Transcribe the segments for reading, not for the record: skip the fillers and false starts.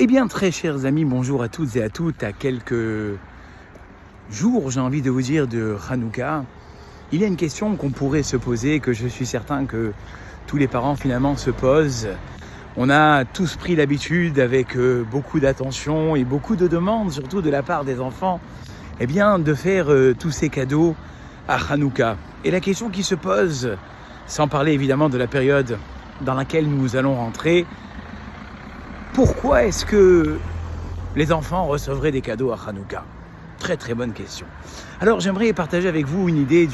Eh bien, très chers amis, bonjour à toutes et à toutes. À quelques jours, j'ai envie de vous dire, de Hanouka, il y a une question qu'on pourrait se poser, que je suis certain que tous les parents finalement se posent. On a tous pris l'habitude, avec beaucoup d'attention et beaucoup de demandes, surtout de la part des enfants, eh bien, de faire tous ces cadeaux à Hanouka. Et la question qui se pose, sans parler évidemment de la période dans laquelle nous allons rentrer, pourquoi est-ce que les enfants recevraient des cadeaux à Hanouka? Très très bonne question. Alors j'aimerais partager avec vous une idée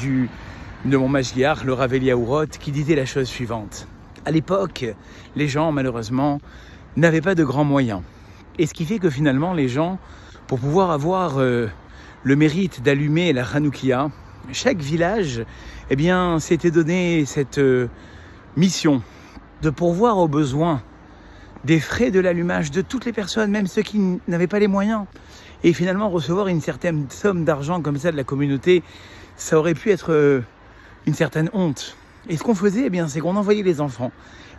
de mon Mashgiach, le Rav Eliyahu, qui disait la chose suivante. À l'époque, les gens malheureusement n'avaient pas de grands moyens. Et ce qui fait que finalement les gens, pour pouvoir avoir le mérite d'allumer la Hanoukia, chaque village s'était donné cette mission de pourvoir aux besoins des frais de l'allumage de toutes les personnes, même ceux qui n'avaient pas les moyens. Et finalement, recevoir une certaine somme d'argent comme ça de la communauté, ça aurait pu être une certaine honte. Et ce qu'on faisait, c'est qu'on envoyait les enfants.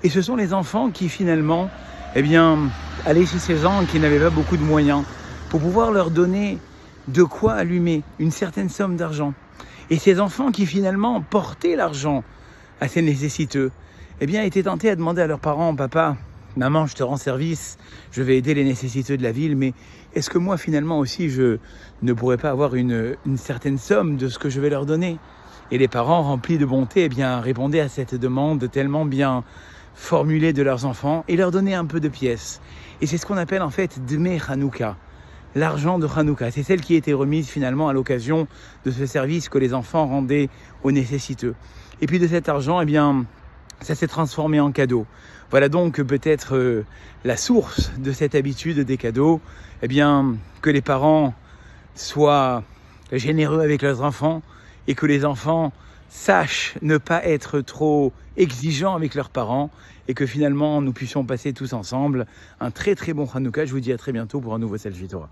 Et ce sont les enfants qui finalement, allaient chez ces gens qui n'avaient pas beaucoup de moyens pour pouvoir leur donner de quoi allumer une certaine somme d'argent. Et ces enfants qui finalement portaient l'argent à ces nécessiteux, étaient tentés à demander à leurs parents: papa, maman, je te rends service, je vais aider les nécessiteux de la ville, mais est-ce que moi, finalement aussi, je ne pourrais pas avoir une certaine somme de ce que je vais leur donner? Et les parents, remplis de bonté, répondaient à cette demande tellement bien formulée de leurs enfants et leur donnaient un peu de pièces. Et c'est ce qu'on appelle en fait Dmei Hanouka, l'argent de Hanouka. C'est celle qui était remise finalement à l'occasion de ce service que les enfants rendaient aux nécessiteux. Et puis de cet argent, ça s'est transformé en cadeau. Voilà donc peut-être la source de cette habitude des cadeaux, que les parents soient généreux avec leurs enfants et que les enfants sachent ne pas être trop exigeants avec leurs parents et que finalement nous puissions passer tous ensemble un très très bon Hanouka. Je vous dis à très bientôt pour un nouveau Selfie Torah.